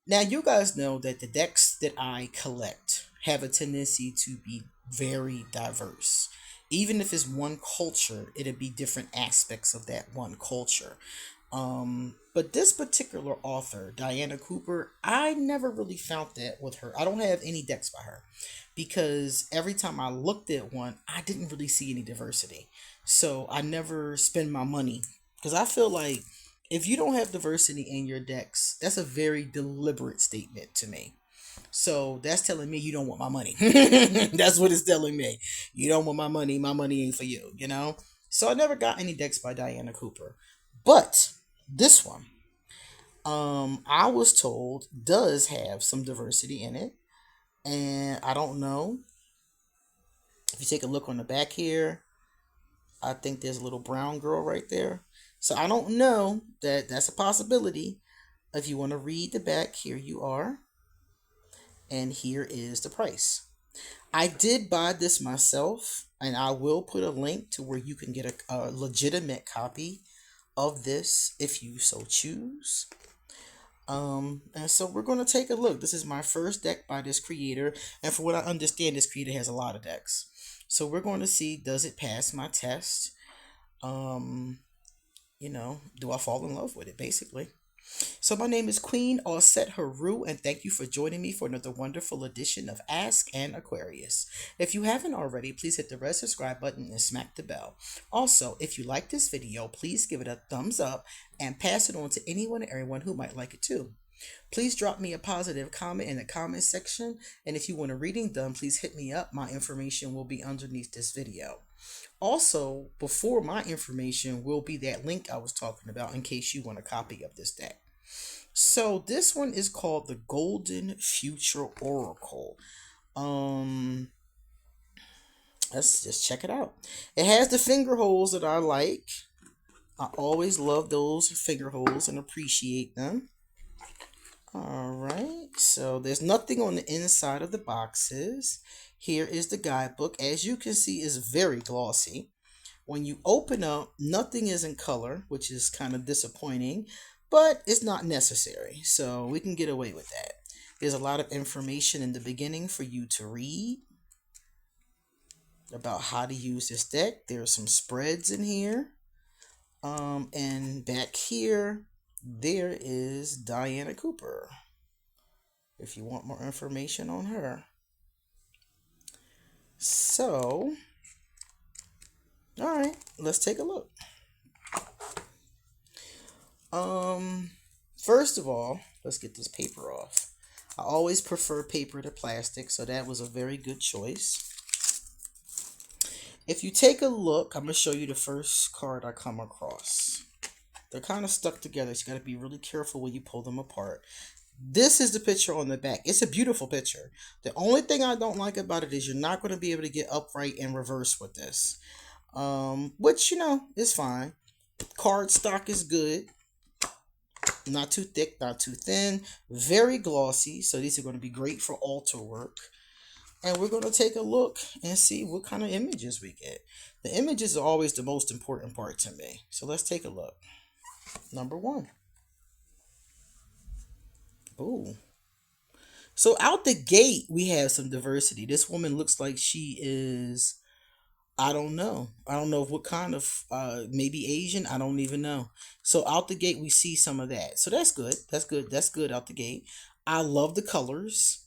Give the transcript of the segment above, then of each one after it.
Now, you guys know that the decks that I collect have a tendency to be very diverse. Even if it's one culture, it'll be different aspects of that one culture. But this particular author, Diana Cooper, I never really found that with her. I don't have any decks by her because every time I looked at one, I didn't really see any diversity. So I never spend my money because I feel like if you don't have diversity in your decks, that's a very deliberate statement to me. So that's telling me you don't want my money. That's what it's telling me. You don't want my money ain't for you, you know? So I never got any decks by Diana Cooper. But this one, I was told does have some diversity in it. And I don't know. If you take a look on the back here, I think there's a little brown girl right there. So I don't know that that's a possibility. If you want to read the back, here you are. And here is the price. I did buy this myself, and I will put a link to where you can get a legitimate copy of this if you so choose. And so we're going to take a look. This is my first deck by this creator, and for what I understand, this creator has a lot of decks. So we're going to see, does it pass my test? Um, do I fall in love with it, basically? So my name is QueenAusetHeru, and thank you for joining me for another wonderful edition of Ask an Aquarius. If you haven't already, please hit the red subscribe button and smack the bell. Also, if you like this video, please give it a thumbs up and pass it on to anyone and everyone who might like it too. Please drop me a positive comment in the comment section, and if you want a reading done, please hit me up. My information will be underneath this video. Also, before my information will be that link I was talking about in case you want a copy of this deck. So this one is called the Golden Future Oracle. Um, let's just check it out. It has the finger holes that I like. I always love those finger holes and appreciate them. Alright, so there's nothing on the inside of the boxes. Here is the guidebook. As you can see, it's very glossy. When you open up, nothing is in color, which is kind of disappointing, but it's not necessary, so we can get away with that. There's a lot of information in the beginning for you to read about how to use this deck. There are some spreads in here. And back here, there is Diana Cooper, if you want more information on her. So, all right, let's take a look. First of all, let's get this paper off. I always prefer paper to plastic, so that was a very good choice. If you take a look, I'm going to show you the first card I come across. They're kind of stuck together, so you got to be really careful when you pull them apart. This is the picture on the back. It's a beautiful picture. The only thing I don't like about it is you're not going to be able to get upright and reverse with this. Which, is fine. Card stock is good. Not too thick, not too thin. Very glossy, so these are going to be great for altar work. And we're going to take a look and see what kind of images we get. The images are always the most important part to me. So let's take a look. Number one. Ooh. So out the gate, we have some diversity. This woman looks like she is, I don't know. I don't know what kind of, maybe Asian. I don't even know. So out the gate, we see some of that. So that's good. That's good. That's good out the gate. I love the colors.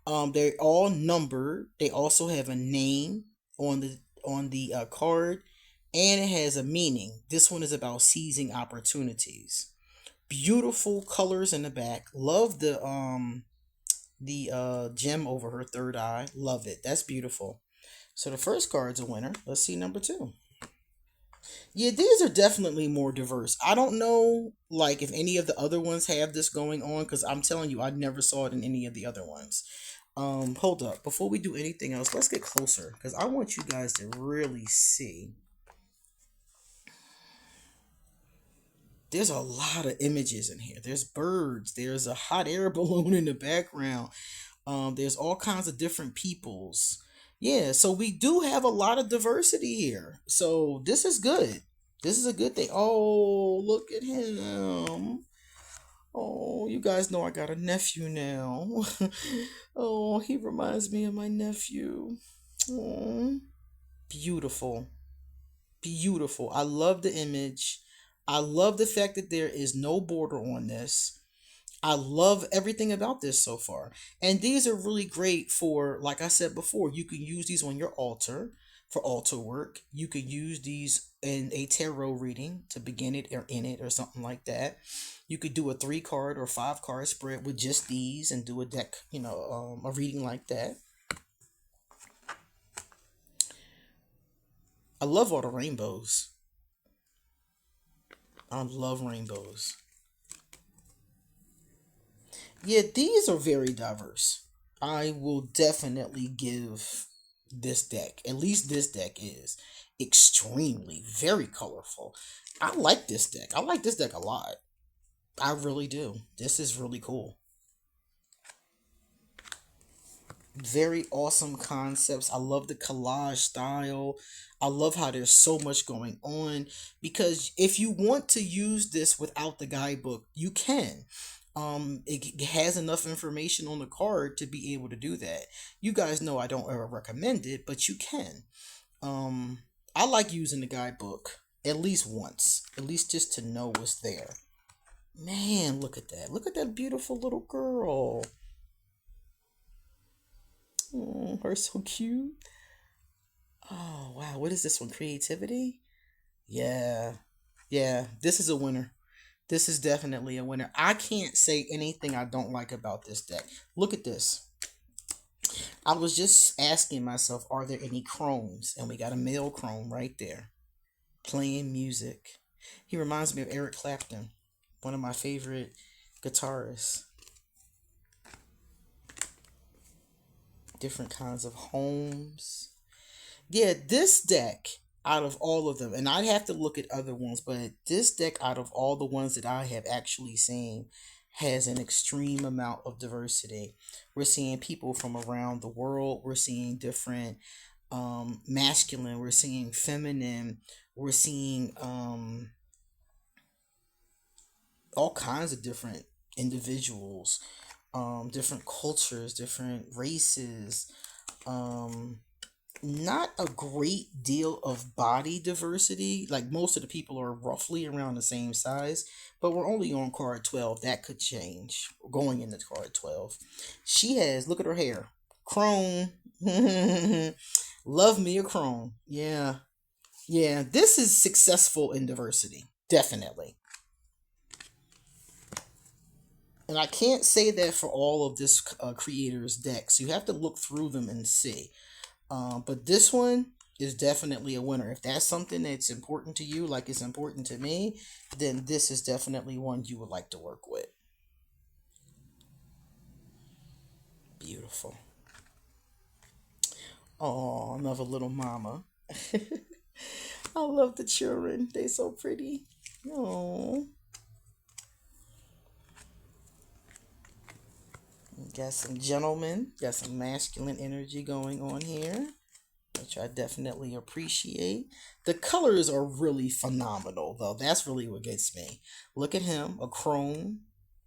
They're all numbered. They also have a name on the card, and it has a meaning. This one is about seizing opportunities. Beautiful colors in the back. Love the gem over her third eye. Love it. That's beautiful. So the first card's a winner. Let's see number two. Yeah, these are definitely more diverse. I don't know, like, if any of the other ones have this going on, because I'm telling you, I never saw it in any of the other ones. Hold up. Before we do anything else, let's get closer, because I want you guys to really see. There's a lot of images in here. There's birds. There's a hot air balloon in the background. There's all kinds of different peoples. Yeah, so we do have a lot of diversity here. So this is good. This is a good thing. Oh, look at him. Oh, you guys know I got a nephew now. Oh, he reminds me of my nephew. Oh, beautiful. Beautiful. I love the image. I love the fact that there is no border on this. I love everything about this so far. And these are really great for, like I said before, you can use these on your altar for altar work. You could use these in a tarot reading to begin it or end it or something like that. You could do a 3 card or 5 card spread with just these and do a deck, a reading like that. I love all the rainbows. I love rainbows. Yeah, these are very diverse. I will definitely give this deck, at least this deck is extremely very colorful. I like this deck. I like this deck a lot. I really do. This is really cool. Very awesome concepts. I love the collage style. I love how there's so much going on because if you want to use this without the guidebook, you can. It has enough information on the card to be able to do that. You guys know I don't ever recommend it, but you can. I like using the guidebook at least once, at least just to know what's there. Man, look at that. Look at that beautiful little girl. Oh, her so cute. Oh, wow. What is this one? Creativity? Yeah. Yeah, this is a winner. This is definitely a winner. I can't say anything I don't like about this deck. Look at this. I was just asking myself, are there any chromes? And we got a male chrome right there. Playing music. He reminds me of Eric Clapton, one of my favorite guitarists. Different kinds of homes. Yeah, this deck out of all of them, and I'd have to look at other ones, but this deck out of all the ones that I have actually seen has an extreme amount of diversity. We're seeing people from around the world. We're seeing different masculine. We're seeing feminine. We're seeing all kinds of different individuals, different cultures, different races. Um, Not a great deal of body diversity. Like most of the people are roughly around the same size, but we're only on card 12. That could change going into card 12. She has, look at her hair. Chrome. Love me a chrome. Yeah. Yeah. This is successful in diversity. Definitely. And I can't say that for all of this creator's decks. You have to look through them and see. But this one is definitely a winner. If that's something that's important to you, like it's important to me, then this is definitely one you would like to work with. Beautiful. Oh, another little mama. I love the children. They so pretty. Oh, got some gentlemen, got some masculine energy going on here, which I definitely appreciate. The colors are really phenomenal, though. That's really what gets me. Look at him, a chrome,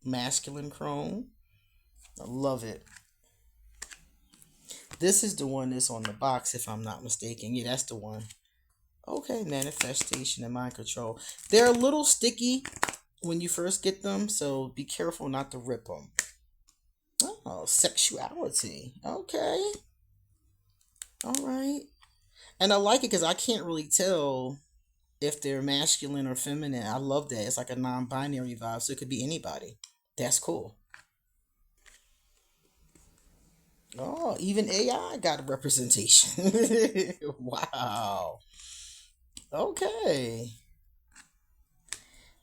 masculine chrome. I love it. This is the one that's on the box, if I'm not mistaken. Yeah, that's the one. Okay, manifestation and mind control. They're a little sticky when you first get them, so be careful not to rip them. Oh, sexuality. Okay. All right. And I like it because I can't really tell if they're masculine or feminine. I love that. It's like a non binary vibe, so it could be anybody. That's cool. Oh, even AI got a representation. Wow. Okay.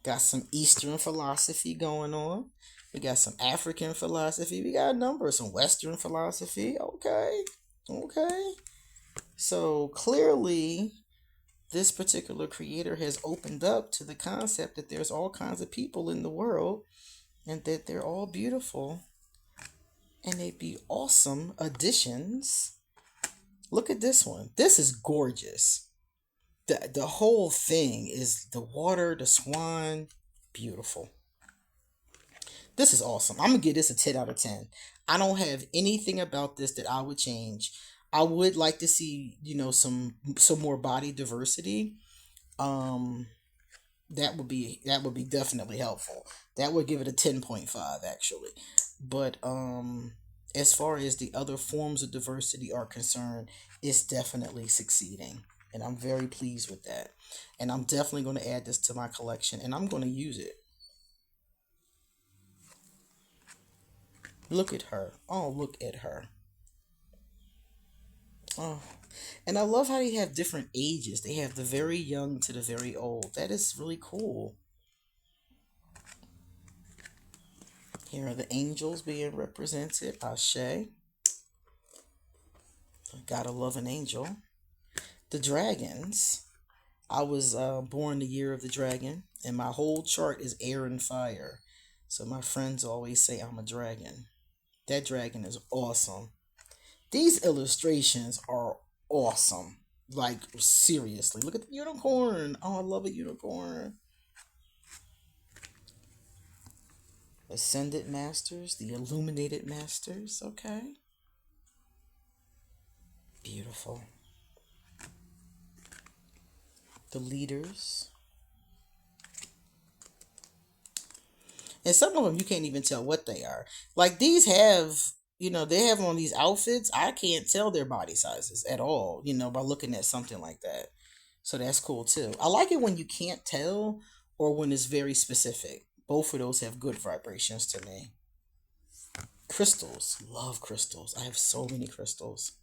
Got some Eastern philosophy going on. We got some African philosophy. We got a number of some Western philosophy. Okay. Okay. So clearly, this particular creator has opened up to the concept that there's all kinds of people in the world and that they're all beautiful and they'd be awesome additions. Look at this one. This is gorgeous. The whole thing is the water, the swan, beautiful. This is awesome. I'm gonna give this a 10 out of 10. I don't have anything about this that I would change. I would like to see, some more body diversity. Um, that would be definitely helpful. That would give it a 10.5 actually. But as far as the other forms of diversity are concerned, it's definitely succeeding. And I'm very pleased with that. And I'm definitely going to add this to my collection and I'm going to use it. Look at her. Oh, look at her. Oh. And I love how they have different ages. They have the very young to the very old. That is really cool. Here are the angels being represented. Ashe. Gotta love an angel. The dragons. I was born the year of the dragon, and my whole chart is air and fire. So my friends always say I'm a dragon. That dragon is awesome. These illustrations are awesome. Like, seriously. Look at the unicorn. Oh, I love a unicorn. Ascended Masters, the Illuminated Masters. Okay. Beautiful. The leaders. And some of them you can't even tell what they are. Like these have, they have on these outfits. I can't tell their body sizes at all, by looking at something like that. So that's cool too. I like it when you can't tell or when it's very specific. Both of those have good vibrations to me. Crystals. Love crystals. I have so many crystals.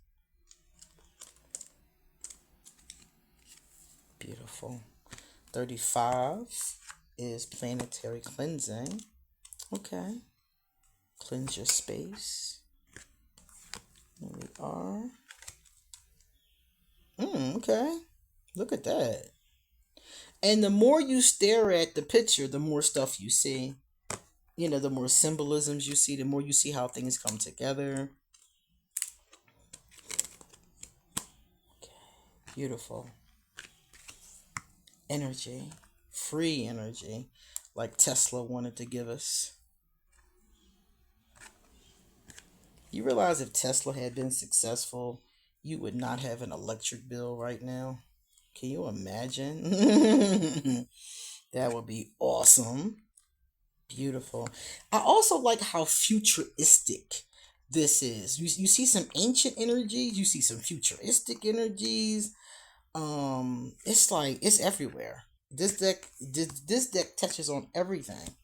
Beautiful. 35 is planetary cleansing. Okay. Cleanse your space. There we are. Okay. Look at that. And the more you stare at the picture, the more stuff you see. The more symbolisms you see, the more you see how things come together. Okay. Beautiful. Energy. Free energy. Like Tesla wanted to give us. You realize if Tesla had been successful, you would not have an electric bill right now? Can you imagine? That would be awesome. Beautiful. I also like how futuristic this is. You see some ancient energies, you see some futuristic energies. It's like it's everywhere. This deck touches on everything.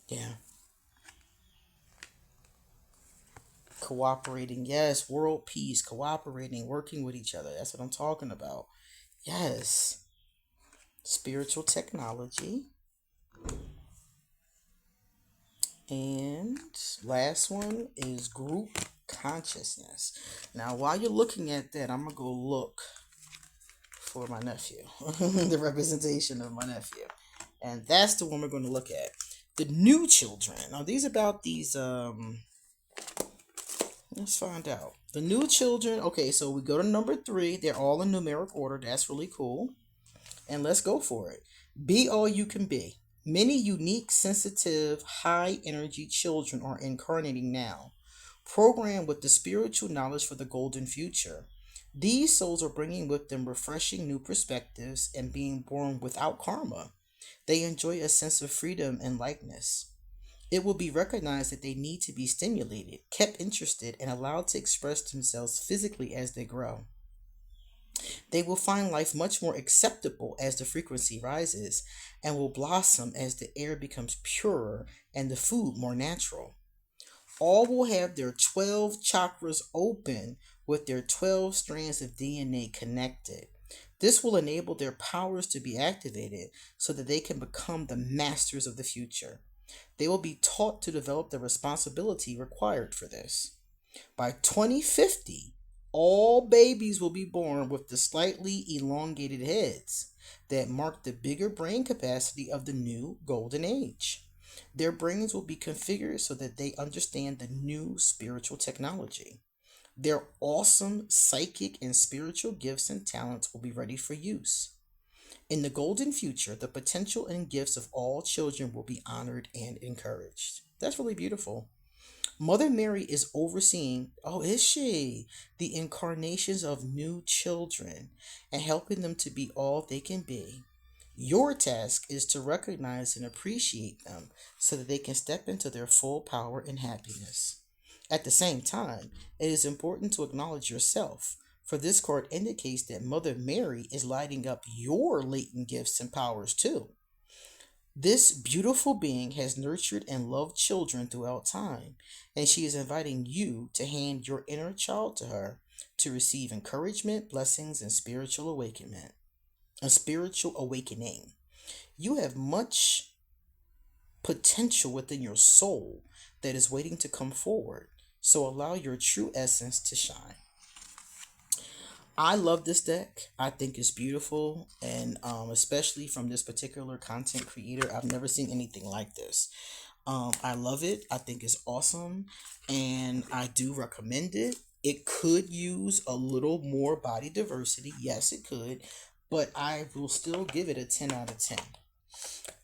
Yeah. Cooperating, yes, world peace, cooperating, working with each other. That's what I'm talking about. Yes. Spiritual technology. And last one is group consciousness. Now, while you're looking at that, I'm going to go look for my nephew, the representation of my nephew. And that's the one we're going to look at. The new children. Now, these about these, let's find out. The new children. Okay, so we go to number 3. They're all in numeric order. That's really cool. And let's go for it. Be all you can be. Many unique, sensitive, high energy children are incarnating now, programmed with the spiritual knowledge for the golden future. These souls are bringing with them refreshing new perspectives and being born without karma. They enjoy a sense of freedom and lightness. It will be recognized that they need to be stimulated, kept interested, and allowed to express themselves physically as they grow. They will find life much more acceptable as the frequency rises and will blossom as the air becomes purer and the food more natural. All will have their 12 chakras open with their 12 strands of DNA connected. This will enable their powers to be activated so that they can become the masters of the future. They will be taught to develop the responsibility required for this. By 2050, all babies will be born with the slightly elongated heads that mark the bigger brain capacity of the new golden age. Their brains will be configured so that they understand the new spiritual technology. Their awesome psychic and spiritual gifts and talents will be ready for use. In the golden future, the potential and gifts of all children will be honored and encouraged. That's really beautiful. Mother Mary is overseeing, oh, is she? The incarnations of new children and helping them to be all they can be. Your task is to recognize and appreciate them so that they can step into their full power and happiness. At the same time, it is important to acknowledge yourself, for this card indicates that Mother Mary is lighting up your latent gifts and powers too. This beautiful being has nurtured and loved children throughout time, and she is inviting you to hand your inner child to her to receive encouragement, blessings, and spiritual awakening. A spiritual awakening. You have much potential within your soul that is waiting to come forward, so allow your true essence to shine. I love this deck. I think it's beautiful, and especially from this particular content creator, I've never seen anything like this. I love it. I think it's awesome, and I do recommend it. It could use a little more body diversity. Yes, it could, but I will still give it a 10 out of 10.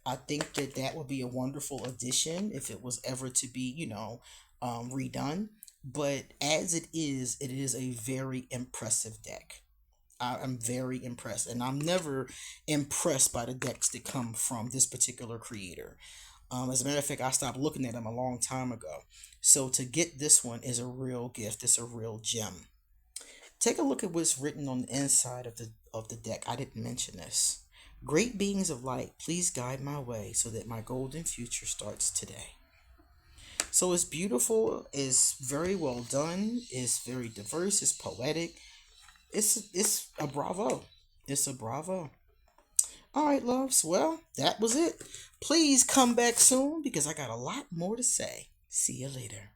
I think that that would be a wonderful addition if it was ever to be, redone. But as it is a very impressive deck. I'm very impressed, and I'm never impressed by the decks that come from this particular creator. As a matter of fact, I stopped looking at them a long time ago. So to get this one is a real gift. It's a real gem. Take a look at what's written on the inside of the deck. I didn't mention this. Great beings of light, please guide my way so that my golden future starts today. So it's beautiful, it's very well done, it's very diverse, it's poetic. It's a bravo. It's a bravo. All right, loves. Well, that was it. Please come back soon because I got a lot more to say. See you later.